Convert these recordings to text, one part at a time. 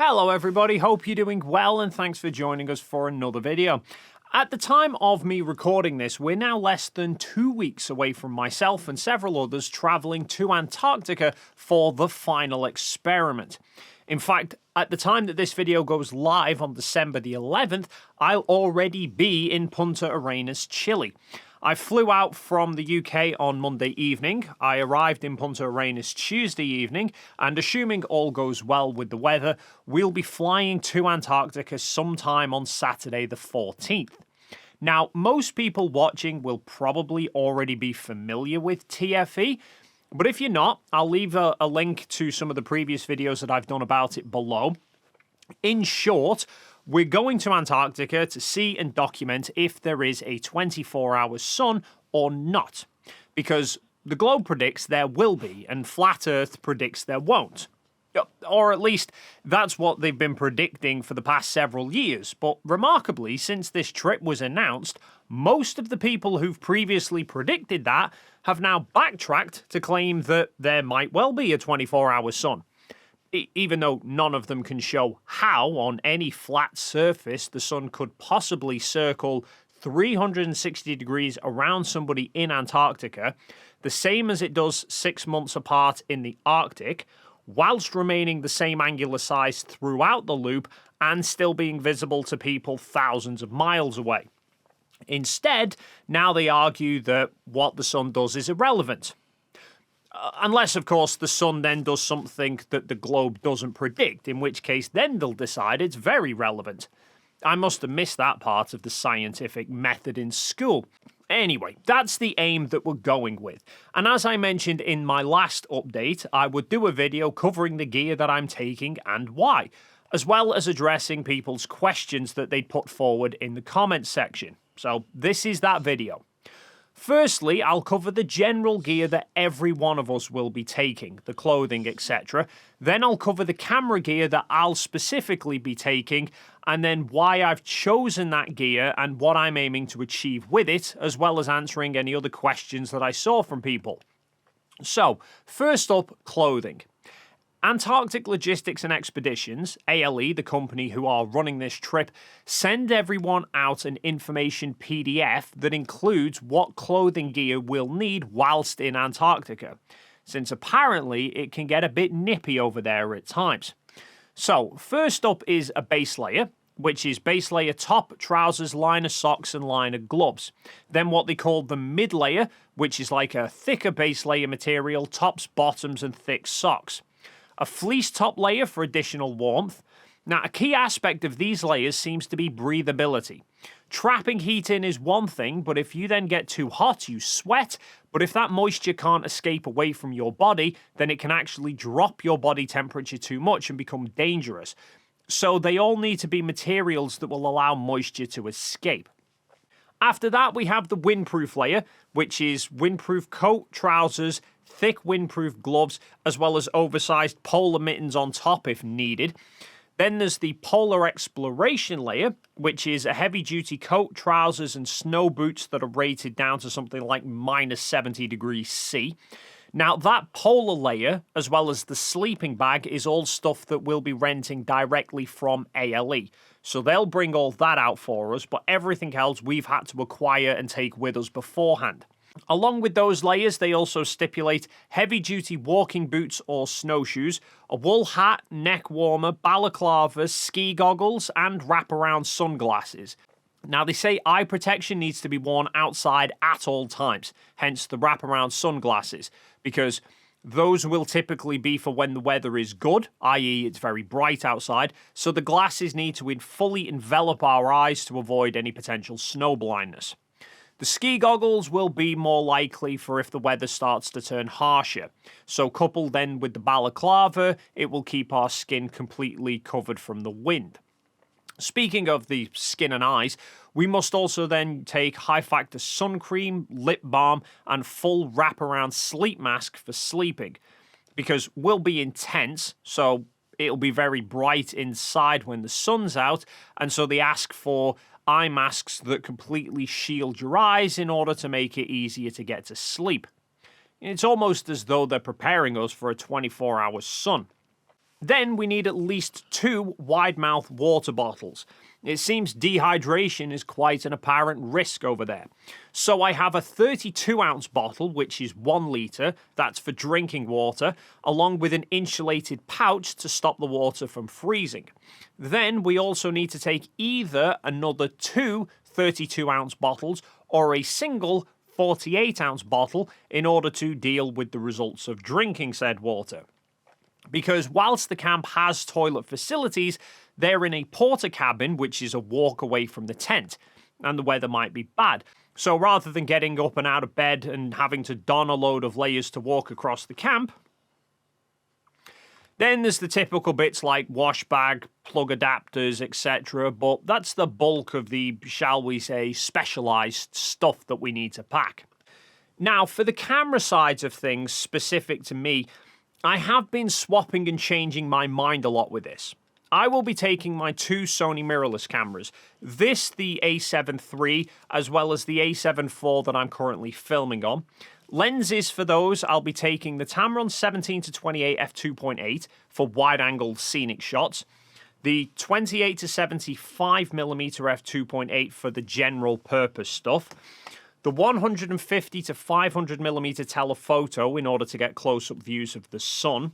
Hello everybody, hope you're doing well and thanks for joining us for another video. At the time of me recording this, we're now less than 2 weeks away from myself and several others travelling to Antarctica for the final experiment. In fact, at the time that this video goes live on December the 11th, I'll already be in Punta Arenas, Chile. I flew out from the UK on Monday evening, I arrived in Punta Arenas Tuesday evening, and assuming all goes well with the weather, we'll be flying to Antarctica sometime on Saturday the 14th. Now, most people watching will probably already be familiar with TFE, but if you're not, I'll leave a link to some of the previous videos that I've done about it below. In short, we're going to Antarctica to see and document if there is a 24-hour sun or not, because the globe predicts there will be, and Flat Earth predicts there won't. Or at least, that's what they've been predicting for the past several years, but remarkably, since this trip was announced, most of the people who've previously predicted that have now backtracked to claim that there might well be a 24-hour sun. Even though none of them can show how on any flat surface the sun could possibly circle 360 degrees around somebody in Antarctica, the same as it does 6 months apart in the Arctic, whilst remaining the same angular size throughout the loop and still being visible to people thousands of miles away. Instead, now they argue that what the sun does is irrelevant. Unless, of course, the sun then does something that the globe doesn't predict, in which case then they'll decide it's very relevant. I must have missed that part of the scientific method in school. Anyway, that's the aim that we're going with. And as I mentioned in my last update, I would do a video covering the gear that I'm taking and why, as well as addressing people's questions that they'd put forward in the comments section. So this is that video. Firstly, I'll cover the general gear that every one of us will be taking, the clothing, etc. Then I'll cover the camera gear that I'll specifically be taking, and then why I've chosen that gear and what I'm aiming to achieve with it, as well as answering any other questions that I saw from people. So, first up, clothing. Antarctic Logistics and Expeditions, ALE, the company who are running this trip, send everyone out an information PDF that includes what clothing gear we'll need whilst in Antarctica, since apparently it can get a bit nippy over there at times. So, first up is a base layer, which is base layer top, trousers, liner socks, and liner gloves. Then what they call the mid layer, which is like a thicker base layer material, tops, bottoms, and thick socks. A fleece top layer for additional warmth. Now, a key aspect of these layers seems to be breathability. Trapping heat in is one thing, but if you then get too hot, you sweat. But if that moisture can't escape away from your body, then it can actually drop your body temperature too much and become dangerous. So they all need to be materials that will allow moisture to escape. After that, we have the windproof layer, which is windproof coat, trousers, thick windproof gloves, as well as oversized polar mittens on top if needed. Then there's the polar exploration layer, which is a heavy-duty coat, trousers, and snow boots that are rated down to something like minus 70 degrees C. Now, that polar layer, as well as the sleeping bag, is all stuff that we'll be renting directly from ALE. So they'll bring all that out for us, but everything else we've had to acquire and take with us beforehand. Along with those layers, they also stipulate heavy-duty walking boots or snowshoes, a wool hat, neck warmer, balaclavas, ski goggles, and wraparound sunglasses. Now, they say eye protection needs to be worn outside at all times, hence the wraparound sunglasses, because those will typically be for when the weather is good, i.e. it's very bright outside, so the glasses need to fully envelop our eyes to avoid any potential snow blindness. The ski goggles will be more likely for if the weather starts to turn harsher. So coupled then with the balaclava, it will keep our skin completely covered from the wind. Speaking of the skin and eyes, we must also then take high-factor sun cream, lip balm, and full wraparound sleep mask for sleeping. Because we'll be intense, so it'll be very bright inside when the sun's out, and so they ask for eye masks that completely shield your eyes in order to make it easier to get to sleep. It's almost as though they're preparing us for a 24-hour sun. Then we need at least 2 wide-mouth water bottles. It seems dehydration is quite an apparent risk over there. So I have a 32-ounce bottle, which is 1 litre, that's for drinking water, along with an insulated pouch to stop the water from freezing. Then we also need to take either another 2 32-ounce bottles or a single 48-ounce bottle in order to deal with the results of drinking said water. Because whilst the camp has toilet facilities, they're in a porter cabin, which is a walk away from the tent, and the weather might be bad. So rather than getting up and out of bed and having to don a load of layers to walk across the camp, then there's the typical bits like wash bag, plug adapters, etc. But that's the bulk of the, shall we say, specialised stuff that we need to pack. Now, for the camera sides of things specific to me, I have been swapping and changing my mind a lot with this. I will be taking my 2 Sony mirrorless cameras, this the A7 III as well as the A7 IV that I'm currently filming on. Lenses for those, I'll be taking the Tamron 17-28 f2.8 for wide-angle scenic shots, the 28-75mm f2.8 for the general purpose stuff, the 150-500mm telephoto in order to get close-up views of the sun,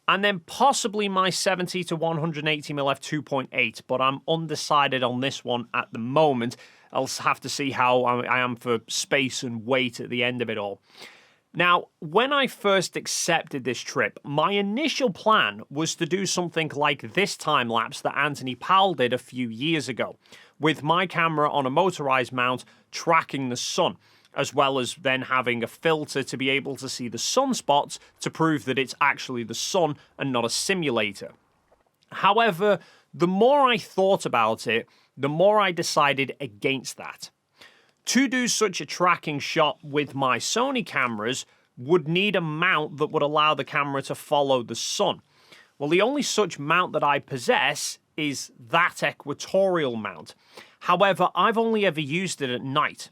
and then possibly my 70-180mm f2.8, but I'm undecided on this one at the moment. I'll have to see how I am for space and weight at the end of it all. Now, when I first accepted this trip, my initial plan was to do something like this time-lapse that Anthony Powell did a few years ago, with my camera on a motorized mount tracking the sun, as well as then having a filter to be able to see the sunspots to prove that it's actually the sun and not a simulator. However, the more I thought about it, the more I decided against that. To do such a tracking shot with my Sony cameras would need a mount that would allow the camera to follow the sun. Well, the only such mount that I possess is that equatorial mount. However, I've only ever used it at night.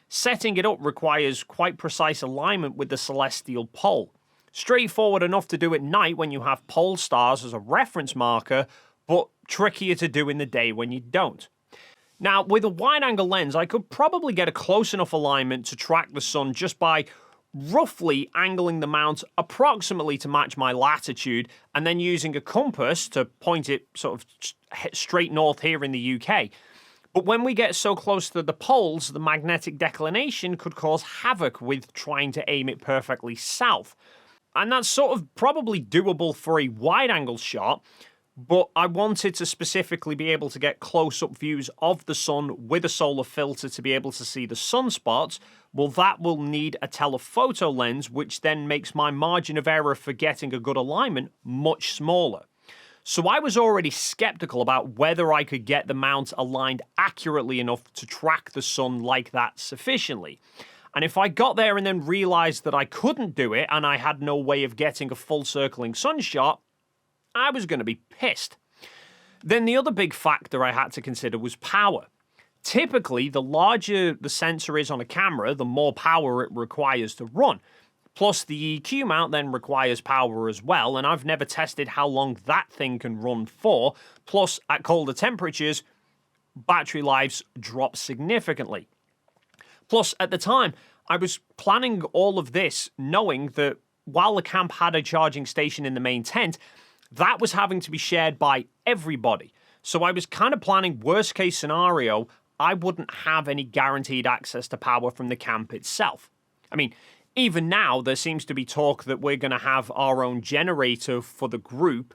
Setting it up requires quite precise alignment with the celestial pole. Straightforward enough to do at night when you have pole stars as a reference marker, but trickier to do in the day when you don't. Now, with a wide-angle lens, I could probably get a close enough alignment to track the sun just by roughly angling the mount approximately to match my latitude and then using a compass to point it sort of straight north here in the UK. But when we get so close to the poles, the magnetic declination could cause havoc with trying to aim it perfectly south. And that's sort of probably doable for a wide-angle shot, but I wanted to specifically be able to get close-up views of the sun with a solar filter to be able to see the sunspots. Well, that will need a telephoto lens, which then makes my margin of error for getting a good alignment much smaller. So I was already skeptical about whether I could get the mount aligned accurately enough to track the sun like that sufficiently. And if I got there and then realized that I couldn't do it and I had no way of getting a full circling sun shot, I was going to be pissed. Then the other big factor I had to consider was power. Typically, the larger the sensor is on a camera, the more power it requires to run. Plus, the EQ mount then requires power as well, and I've never tested how long that thing can run for. Plus, at colder temperatures, battery lives drop significantly. Plus, at the time, I was planning all of this knowing that while the camp had a charging station in the main tent, that was having to be shared by everybody. So I was kind of planning worst case scenario, I wouldn't have any guaranteed access to power from the camp itself. I mean, even now, there seems to be talk that we're going to have our own generator for the group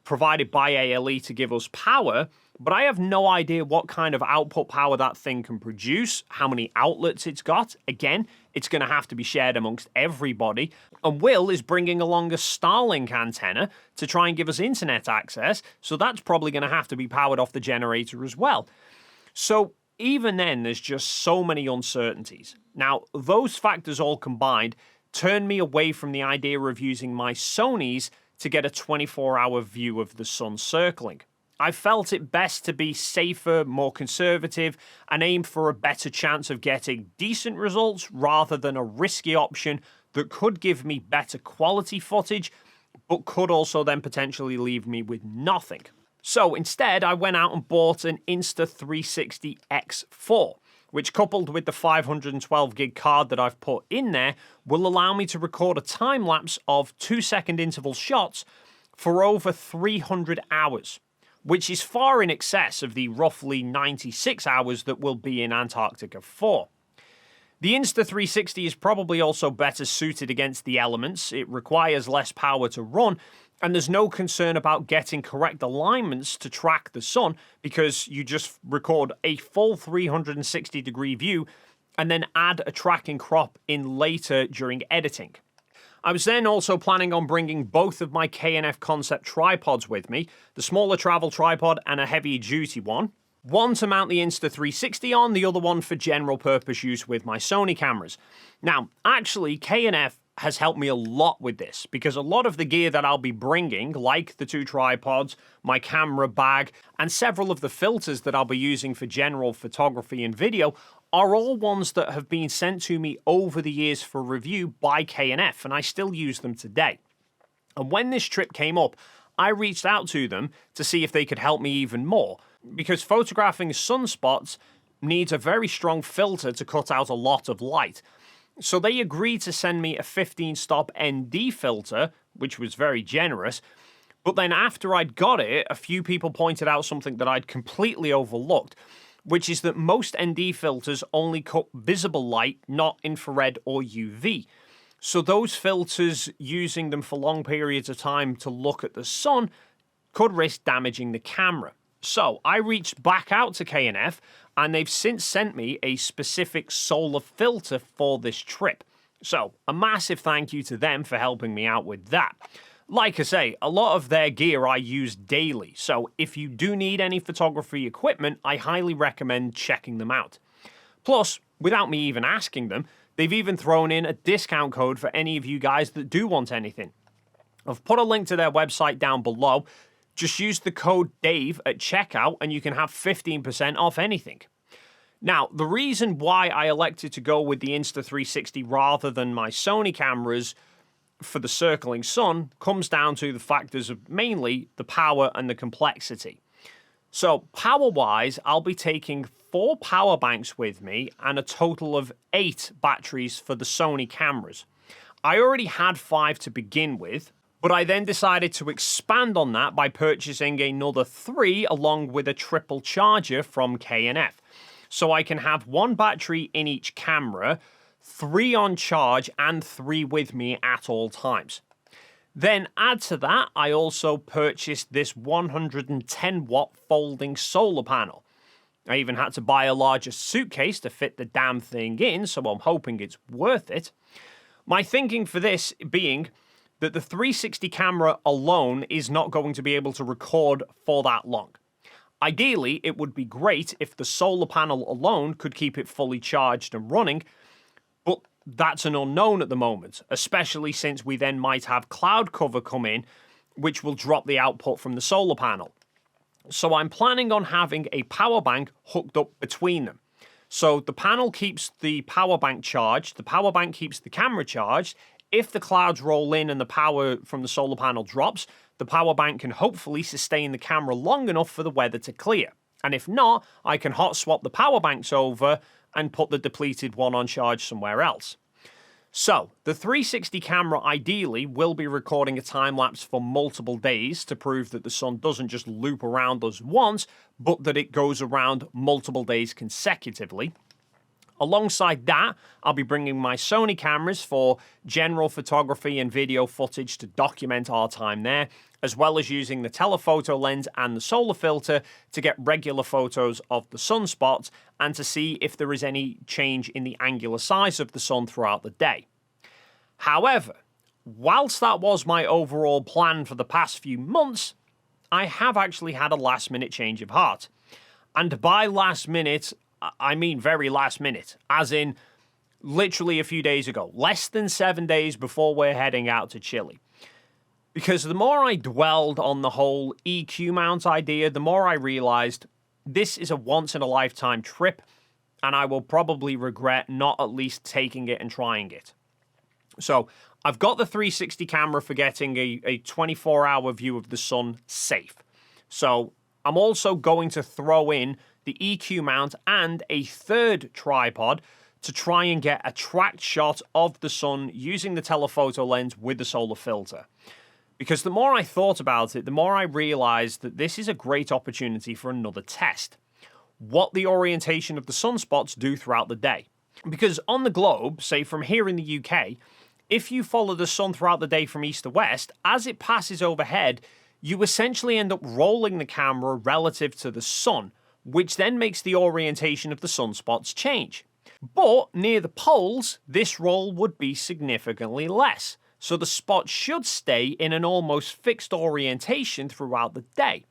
provided by ALE to give us power, but I have no idea what kind of output power that thing can produce, how many outlets it's got. Again, it's going to have to be shared amongst everybody. And Will is bringing along a Starlink antenna to try and give us internet access, so that's probably going to have to be powered off the generator as well. So even then, there's just so many uncertainties. Now, those factors all combined turn me away from the idea of using my Sonys to get a 24-hour view of the sun circling. I felt it best to be safer, more conservative, and aim for a better chance of getting decent results rather than a risky option that could give me better quality footage, but could also then potentially leave me with nothing. So instead, I went out and bought an Insta360 X4, which coupled with the 512 gig card that I've put in there will allow me to record a time lapse of 2-second interval shots for over 300 hours, which is far in excess of the roughly 96 hours that we'll be in Antarctica for. The Insta360 is probably also better suited against the elements. It requires less power to run, and there's no concern about getting correct alignments to track the sun because you just record a full 360-degree view and then add a tracking crop in later during editing. I was then also planning on bringing both of my K&F Concept tripods with me, the smaller travel tripod and a heavier duty one. One to mount the Insta360 on, the other one for general purpose use with my Sony cameras. Now, actually, K&F has helped me a lot with this because a lot of the gear that I'll be bringing, like the 2 tripods, my camera bag, and several of the filters that I'll be using for general photography and video are all ones that have been sent to me over the years for review by K&F, and I still use them today. And when this trip came up, I reached out to them to see if they could help me even more, because photographing sunspots needs a very strong filter to cut out a lot of light. So they agreed to send me a 15-stop ND filter, which was very generous. But then after I'd got it, a few people pointed out something that I'd completely overlooked, which is that most ND filters only cut visible light, not infrared or UV. So those filters, using them for long periods of time to look at the sun, could risk damaging the camera. So I reached back out to K&F, and they've since sent me a specific solar filter for this trip. So a massive thank you to them for helping me out with that. Like I say, a lot of their gear I use daily, so if you do need any photography equipment, I highly recommend checking them out. Plus, without me even asking them, they've even thrown in a discount code for any of you guys that do want anything. I've put a link to their website down below. Just use the code DAVE at checkout and you can have 15% off anything. Now, the reason why I elected to go with the Insta360 rather than my Sony cameras for the circling sun comes down to the factors of mainly the power and the complexity. So power-wise, I'll be taking 4 power banks with me and a total of 8 batteries for the Sony cameras. I already had 5 to begin with, but I then decided to expand on that by purchasing another 3 along with a triple charger from K&F. So I can have 1 battery in each camera, 3 on charge, and 3 with me at all times. Then add to that, I also purchased this 110 watt folding solar panel. I even had to buy a larger suitcase to fit the damn thing in, so I'm hoping it's worth it. My thinking for this being that the 360 camera alone is not going to be able to record for that long. Ideally, it would be great if the solar panel alone could keep it fully charged and running, but that's an unknown at the moment, especially since we then might have cloud cover come in, which will drop the output from the solar panel. So I'm planning on having a power bank hooked up between them. So the panel keeps the power bank charged, the power bank keeps the camera charged. If the clouds roll in and the power from the solar panel drops, the power bank can hopefully sustain the camera long enough for the weather to clear. And if not, I can hot swap the power banks over and put the depleted one on charge somewhere else. So, the 360 camera ideally will be recording a time lapse for multiple days to prove that the sun doesn't just loop around us once, but that it goes around multiple days consecutively. Alongside that, I'll be bringing my Sony cameras for general photography and video footage to document our time there, as well as using the telephoto lens and the solar filter to get regular photos of the sunspots and to see if there is any change in the angular size of the sun throughout the day. However, whilst that was my overall plan for the past few months, I have actually had a last-minute change of heart. And by last minute, I mean very last minute, as in literally a few days ago, less than 7 days before we're heading out to Chile. Because the more I dwelled on the whole EQ mount idea, the more I realized this is a once-in-a-lifetime trip, and I will probably regret not at least taking it and trying it. So I've got the 360 camera for getting a 24-hour view of the sun safe. So I'm also going to throw in the EQ mount and a third tripod to try and get a tracked shot of the sun using the telephoto lens with the solar filter. Because the more I thought about it, the more I realized that this is a great opportunity for another test. What the orientation of the sunspots do throughout the day. Because on the globe, say from here in the UK, if you follow the sun throughout the day from east to west, as it passes overhead, you essentially end up rolling the camera relative to the sun, which then makes the orientation of the sunspots change. But near the poles, this roll would be significantly less, so the spot should stay in an almost fixed orientation throughout the day.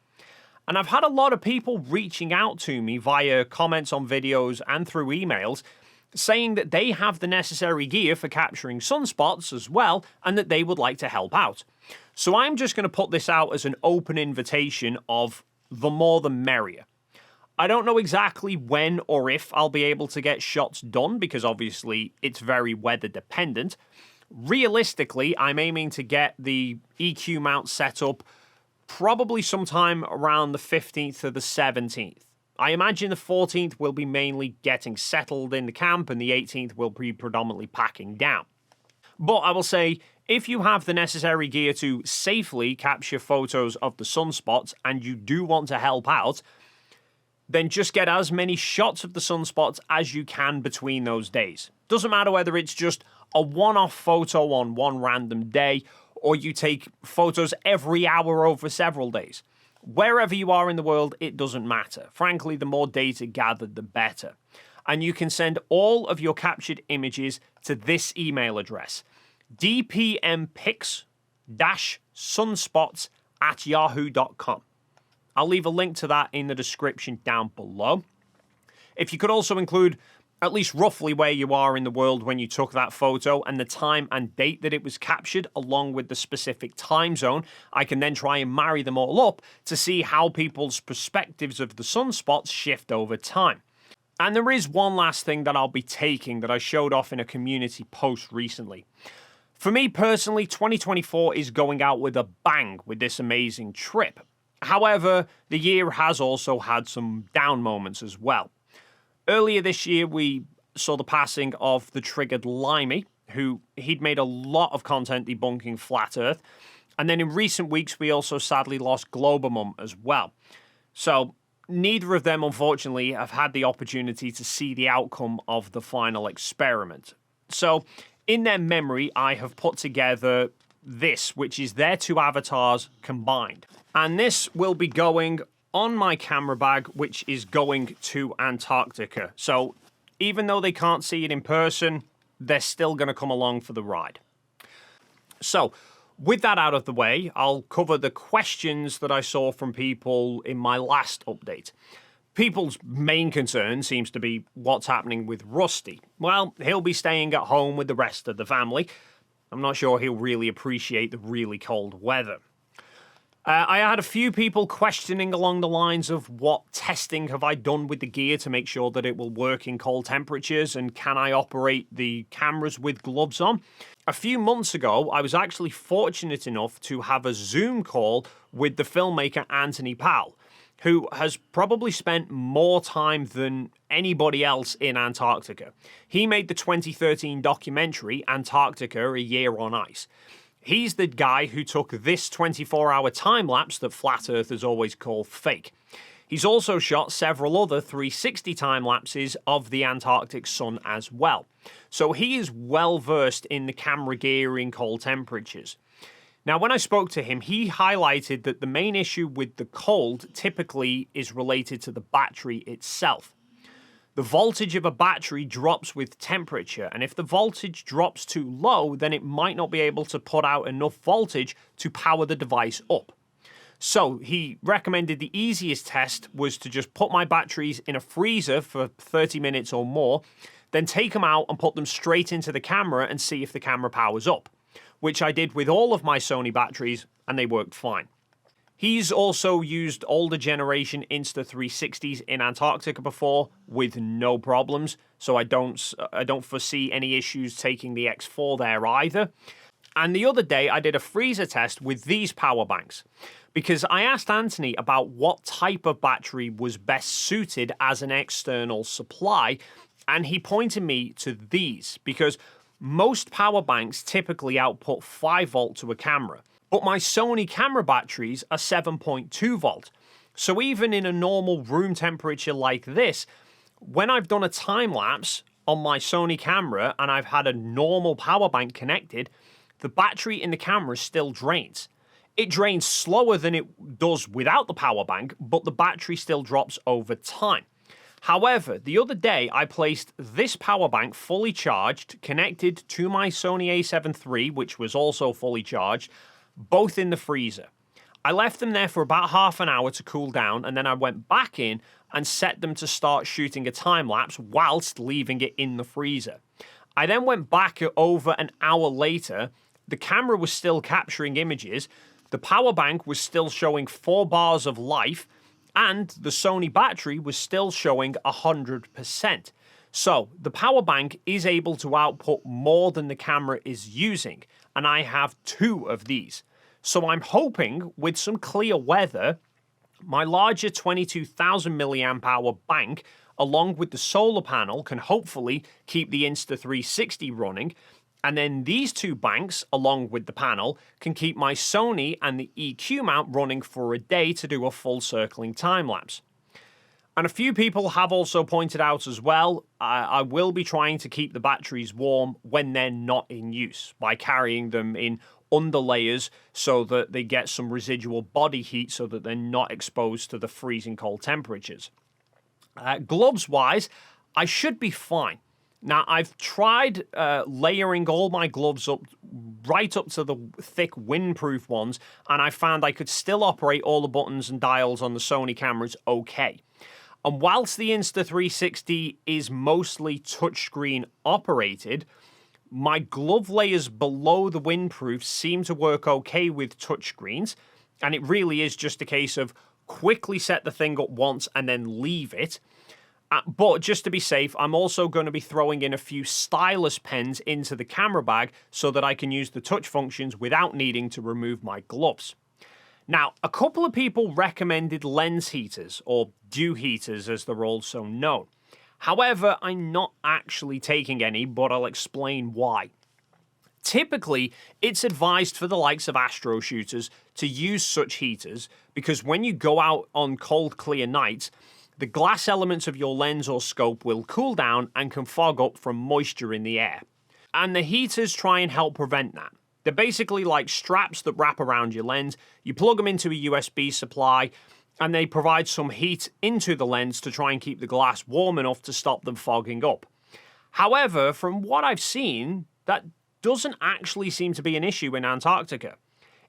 And I've had a lot of people reaching out to me via comments on videos and through emails saying that they have the necessary gear for capturing sunspots as well and that they would like to help out. So I'm just going to put this out as an open invitation of the more the merrier. I don't know exactly when or if I'll be able to get shots done because obviously it's very weather dependent. Realistically, I'm aiming to get the EQ mount set up probably sometime around the 15th or the 17th. I imagine the 14th will be mainly getting settled in the camp and the 18th will be predominantly packing down. But I will say, if you have the necessary gear to safely capture photos of the sunspots and you do want to help out, then just get as many shots of the sunspots as you can between those days. Doesn't matter whether it's just a one-off photo on one random day or you take photos every hour over several days. Wherever you are in the world, it doesn't matter. Frankly, the more data gathered, the better. And you can send all of your captured images to this email address, dpmpics-sunspots@yahoo.com. I'll leave a link to that in the description down below. If you could also include at least roughly where you are in the world when you took that photo and the time and date that it was captured, along with the specific time zone, I can then try and marry them all up to see how people's perspectives of the sunspots shift over time. And there is one last thing that I'll be taking that I showed off in a community post recently. For me personally, 2024 is going out with a bang with this amazing trip. However, the year has also had some down moments as well. Earlier this year, we saw the passing of the Triggered Limey, who he'd made a lot of content debunking Flat Earth. And then in recent weeks, we also sadly lost Globomum as well. So neither of them, unfortunately, have had the opportunity to see the outcome of the final experiment. So in their memory, I have put together this, which is their two avatars combined. And this will be going on my camera bag, which is going to Antarctica. So even though they can't see it in person, they're still going to come along for the ride. So with that out of the way, I'll cover the questions that I saw from people in my last update. People's main concern seems to be what's happening with Rusty. Well, he'll be staying at home with the rest of the family. I'm not sure he'll really appreciate the really cold weather. I had a few people questioning along the lines of what testing have I done with the gear to make sure that it will work in cold temperatures and can I operate the cameras with gloves on? A few months ago, I was actually fortunate enough to have a Zoom call with the filmmaker Anthony Powell, who has probably spent more time than anybody else in Antarctica. He made the 2013 documentary, Antarctica, A Year on Ice. He's the guy who took this 24-hour time-lapse that Flat Earthers always call fake. He's also shot several other 360 time-lapses of the Antarctic sun as well. So he is well-versed in the camera gear in cold temperatures. Now, when I spoke to him, he highlighted that the main issue with the cold typically is related to the battery itself. The voltage of a battery drops with temperature, and if the voltage drops too low, then it might not be able to put out enough voltage to power the device up. So he recommended the easiest test was to just put my batteries in a freezer for 30 minutes or more, then take them out and put them straight into the camera and see if the camera powers up, which I did with all of my Sony batteries, and they worked fine. He's also used older generation Insta360s in Antarctica before with no problems, so I don't foresee any issues taking the X4 there either. And the other day, I did a freezer test with these power banks because I asked Anthony about what type of battery was best suited as an external supply, and he pointed me to these because most power banks typically output 5 volt to a camera, but my Sony camera batteries are 7.2 volt. So even in a normal room temperature like this, when I've done a time lapse on my Sony camera and I've had a normal power bank connected, the battery in the camera still drains. It drains slower than it does without the power bank, but the battery still drops over time. However, the other day I placed this power bank fully charged, connected to my Sony a7 III, which was also fully charged, both in the freezer. I left them there for about half an hour to cool down, and then I went back in and set them to start shooting a time lapse whilst leaving it in the freezer. I then went back over an hour later. The camera was still capturing images, the power bank was still showing 4 bars of life, and the Sony battery was still showing 100%. So the power bank is able to output more than the camera is using, and I have 2 of these. So I'm hoping with some clear weather, my larger 22,000 milliamp hour bank, along with the solar panel, can hopefully keep the Insta360 running. And then these 2 banks, along with the panel, can keep my Sony and the EQ mount running for a day to do a full circling time lapse. And a few people have also pointed out as well, I will be trying to keep the batteries warm when they're not in use by carrying them in underlayers so that they get some residual body heat so that they're not exposed to the freezing cold temperatures. Gloves wise, I should be fine. Now, I've tried layering all my gloves up right up to the thick windproof ones, and I found I could still operate all the buttons and dials on the Sony cameras okay. And whilst the Insta360 is mostly touchscreen operated, my glove layers below the windproof seem to work okay with touchscreens, and it really is just a case of quickly set the thing up once and then leave it. But just to be safe, I'm also going to be throwing in a few stylus pens into the camera bag so that I can use the touch functions without needing to remove my gloves. Now, a couple of people recommended lens heaters, or dew heaters as they're also known. However, I'm not actually taking any, but I'll explain why. Typically, it's advised for the likes of astro shooters to use such heaters because when you go out on cold, clear nights, the glass elements of your lens or scope will cool down and can fog up from moisture in the air. And the heaters try and help prevent that. They're basically like straps that wrap around your lens. You plug them into a USB supply, and they provide some heat into the lens to try and keep the glass warm enough to stop them fogging up. However, from what I've seen, that doesn't actually seem to be an issue in Antarctica.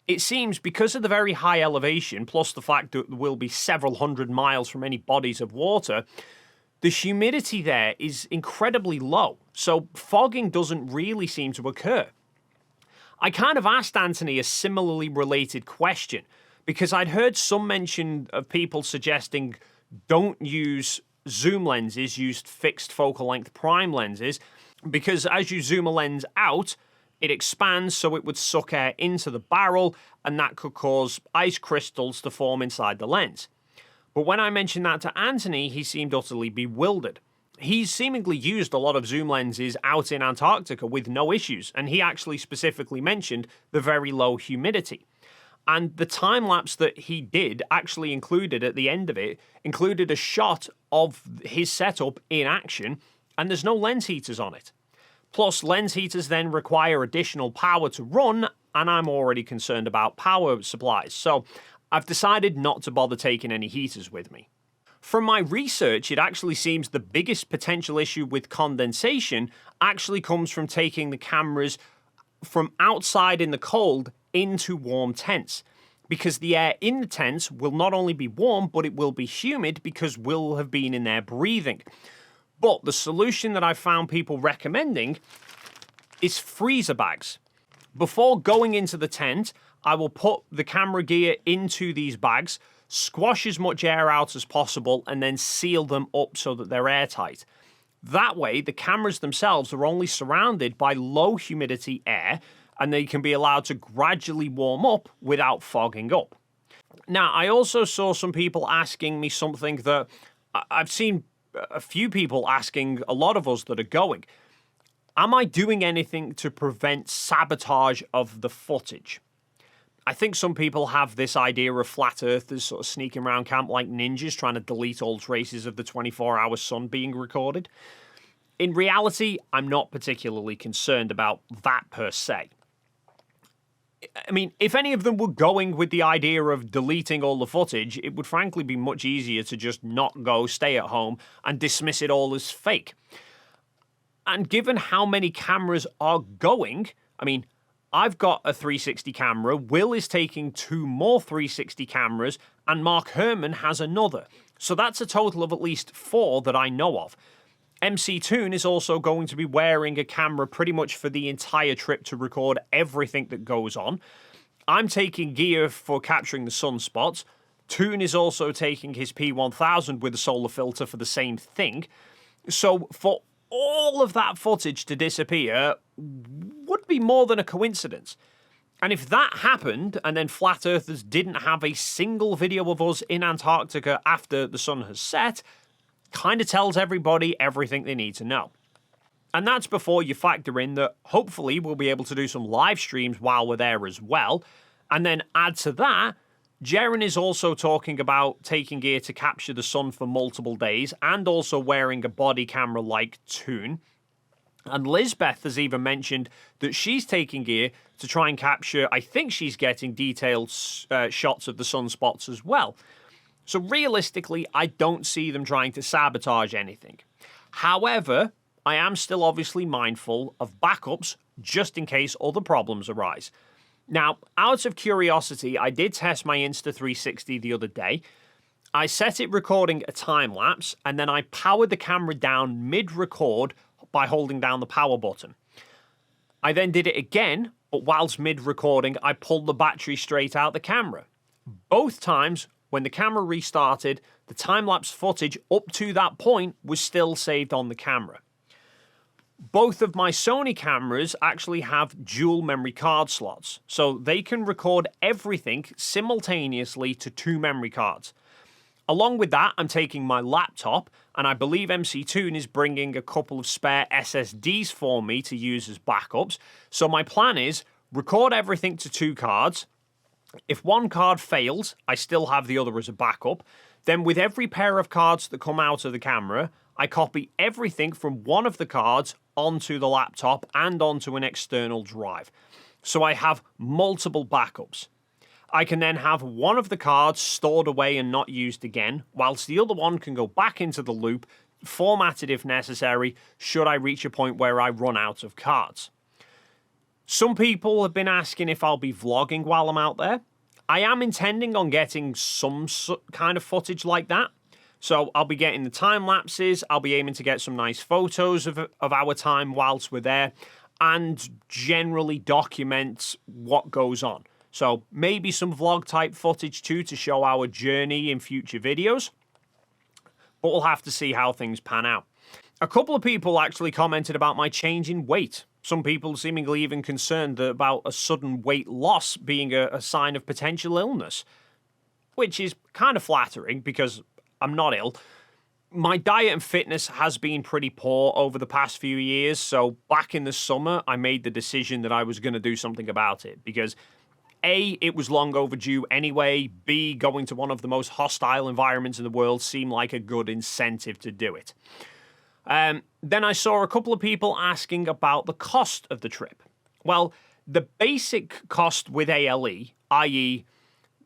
It seems because of the very high elevation, plus the fact that we'll be several hundred miles from any bodies of water, the humidity there is incredibly low, so fogging doesn't really seem to occur. I kind of asked Anthony a similarly related question, because I'd heard some mention of people suggesting don't use zoom lenses, use fixed focal length prime lenses, because as you zoom a lens out, it expands so it would suck air into the barrel, and that could cause ice crystals to form inside the lens. But when I mentioned that to Anthony, he seemed utterly bewildered. He's seemingly used a lot of zoom lenses out in Antarctica with no issues, and he actually specifically mentioned the very low humidity. And the time lapse that he did actually included at the end of it, included a shot of his setup in action, and there's no lens heaters on it. Plus, lens heaters then require additional power to run, and I'm already concerned about power supplies, so I've decided not to bother taking any heaters with me. From my research, it actually seems the biggest potential issue with condensation actually comes from taking the cameras from outside in the cold into warm tents, because the air in the tents will not only be warm, but it will be humid because we'll have been in there breathing. But the solution that I've found people recommending is freezer bags. Before going into the tent, I will put the camera gear into these bags, squash as much air out as possible, and then seal them up so that they're airtight. That way, the cameras themselves are only surrounded by low humidity air, and they can be allowed to gradually warm up without fogging up. Now, I also saw some people asking me something that I've seen a few people asking a lot of us that are going. Am I doing anything to prevent sabotage of the footage? I think some people have this idea of flat earthers sort of sneaking around camp like ninjas trying to delete all traces of the 24-hour sun being recorded. In reality, I'm not particularly concerned about that per se. I mean, if any of them were going with the idea of deleting all the footage, it would frankly be much easier to just not go, stay at home, and dismiss it all as fake. And given how many cameras are going, I mean, I've got a 360 camera, Will is taking 2 more 360 cameras, and Mark Herman has another. So that's a total of at least 4 that I know of. MC Toon is also going to be wearing a camera pretty much for the entire trip to record everything that goes on. I'm taking gear for capturing the sunspots. Toon is also taking his P1000 with a solar filter for the same thing. So for all of that footage to disappear would be more than a coincidence. And if that happened, and then flat earthers didn't have a single video of us in Antarctica after the sun has set, kind of tells everybody everything they need to know. And that's before you factor in that hopefully we'll be able to do some live streams while we're there as well. And then add to that, Jaren is also talking about taking gear to capture the sun for multiple days and also wearing a body camera like Toon. And Lizbeth has even mentioned that she's taking gear to try and capture, I think she's getting detailed shots of the sunspots as well. So realistically, I don't see them trying to sabotage anything. However, I am still obviously mindful of backups just in case other problems arise. Now, out of curiosity, I did test my Insta360 the other day. I set it recording a time lapse and then I powered the camera down mid-record by holding down the power button. I then did it again, but whilst mid-recording, I pulled the battery straight out the camera. Both times, when the camera restarted, the time-lapse footage up to that point was still saved on the camera. Both of my Sony cameras actually have dual memory card slots, so they can record everything simultaneously to 2 memory cards. Along with that, I'm taking my laptop, and I believe MC Toon is bringing a couple of spare SSDs for me to use as backups. So my plan is, record everything to 2 cards. If one card fails, I still have the other as a backup. Then with every pair of cards that come out of the camera, I copy everything from one of the cards onto the laptop and onto an external drive. So I have multiple backups. I can then have one of the cards stored away and not used again, whilst the other one can go back into the loop, formatted if necessary, should I reach a point where I run out of cards. Some people have been asking if I'll be vlogging while I'm out there. I am intending on getting some kind of footage like that. So I'll be getting the time lapses, I'll be aiming to get some nice photos of our time whilst we're there, and generally document what goes on. So maybe some vlog type footage too to show our journey in future videos. But we'll have to see how things pan out. A couple of people actually commented about my change in weight. Some people seemingly even concerned about a sudden weight loss being a sign of potential illness. Which is kind of flattering because I'm not ill. My diet and fitness has been pretty poor over the past few years. So back in the summer, I made the decision that I was going to do something about it. Because A, it was long overdue anyway. B, going to one of the most hostile environments in the world seemed like a good incentive to do it. Then I saw a couple of people asking about the cost of the trip. Well, the basic cost with ALE, i.e.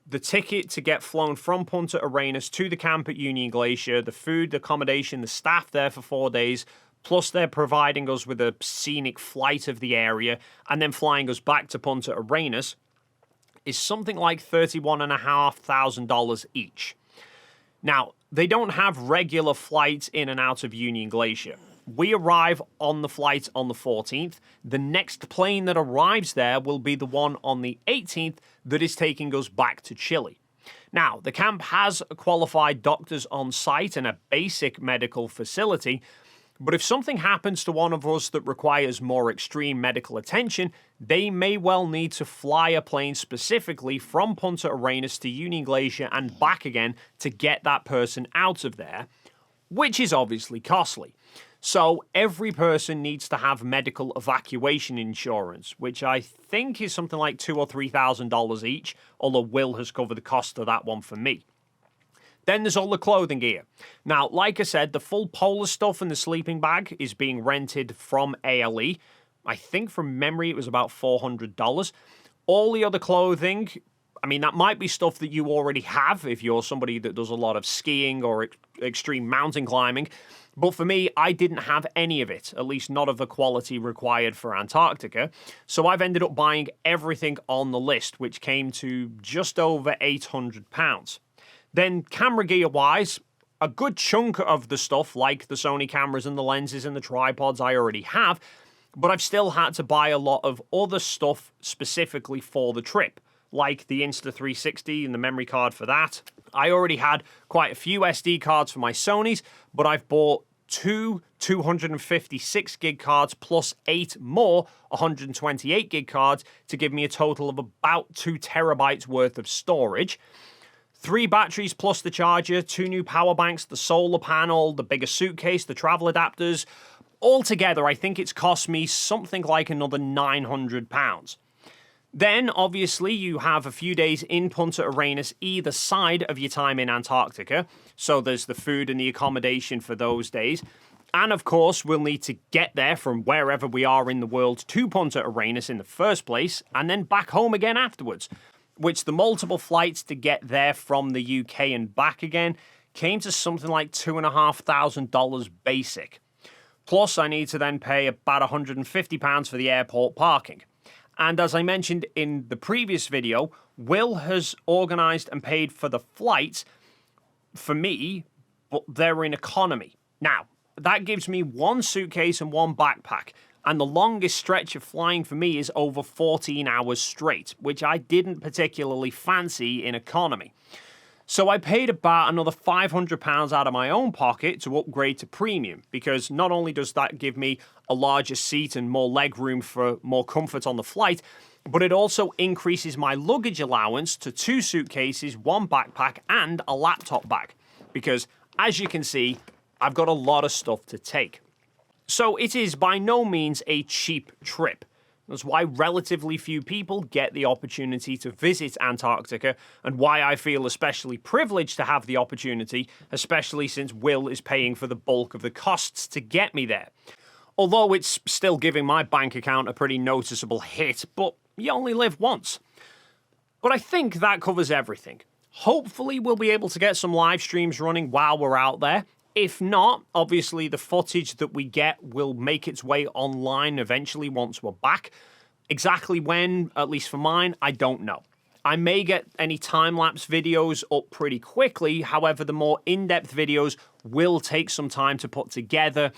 the ticket to get flown from Punta Arenas to the camp at Union Glacier, the food, the accommodation, the staff there for 4 days, plus they're providing us with a scenic flight of the area and then flying us back to Punta Arenas, is something like $31,500 each. Now, they don't have regular flights in and out of Union Glacier. We arrive on the flight on the 14th. The next plane that arrives there will be the one on the 18th that is taking us back to Chile. Now, the camp has qualified doctors on site and a basic medical facility, But if something happens to one of us that requires more extreme medical attention, they may well need to fly a plane specifically from Punta Arenas to Union Glacier and back again to get that person out of there, which is obviously costly. So every person needs to have medical evacuation insurance, which I think is something like $2,000 or $3,000 each, although Will has covered the cost of that one for me. Then there's all the clothing gear. Now, like I said, the full polar stuff and the sleeping bag is being rented from ALE. I think from memory it was about $400. All the other clothing, I mean, that might be stuff that you already have if you're somebody that does a lot of skiing or extreme mountain climbing. But for me, I didn't have any of it, at least not of the quality required for Antarctica. So I've ended up buying everything on the list, which came to just over £800. Then camera gear-wise, a good chunk of the stuff, like the Sony cameras and the lenses and the tripods, I already have, but I've still had to buy a lot of other stuff specifically for the trip, like the Insta360 and the memory card for that. I already had quite a few SD cards for my Sonys, but I've bought two 256 gig cards plus 8 more 128 gig cards to give me a total of about 2 terabytes worth of storage. 3 batteries plus the charger, 2 new power banks, the solar panel, the bigger suitcase, the travel adapters. Altogether, I think it's cost me something like another £900. Then, obviously, you have a few days in Punta Arenas either side of your time in Antarctica. So there's the food and the accommodation for those days. And, of course, we'll need to get there from wherever we are in the world to Punta Arenas in the first place, and then back home again afterwards, which the multiple flights to get there from the UK and back again came to something like $2,500 basic. Plus, I need to then pay about £150 for the airport parking. And as I mentioned in the previous video, Will has organised and paid for the flights for me, but they're in economy. Now, that gives me 1 suitcase and 1 backpack, and the longest stretch of flying for me is over 14 hours straight, which I didn't particularly fancy in economy. So I paid about another £500 out of my own pocket to upgrade to premium, because not only does that give me a larger seat and more leg room for more comfort on the flight, but it also increases my luggage allowance to 2 suitcases, 1 backpack, and a laptop bag. Because, as you can see, I've got a lot of stuff to take. So it is by no means a cheap trip. That's why relatively few people get the opportunity to visit Antarctica, and why I feel especially privileged to have the opportunity, especially since Will is paying for the bulk of the costs to get me there. Although it's still giving my bank account a pretty noticeable hit, but you only live once. But I think that covers everything. Hopefully we'll be able to get some live streams running while we're out there. If not, obviously the footage that we get will make its way online eventually once we're back. Exactly when, at least for mine, I don't know. I may get any time-lapse videos up pretty quickly, however the more in-depth videos will take some time to put together,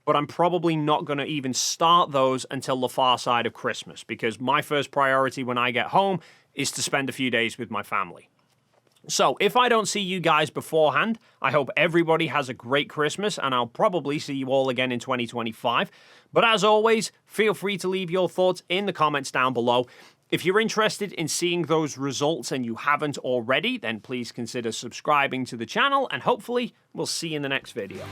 but I'm probably not going to even start those until the far side of Christmas, because my first priority when I get home is to spend a few days with my family. So, if I don't see you guys beforehand, I hope everybody has a great Christmas, and I'll probably see you all again in 2025. But as always, feel free to leave your thoughts in the comments down below. If you're interested in seeing those results and you haven't already, then please consider subscribing to the channel, and hopefully we'll see you in the next video.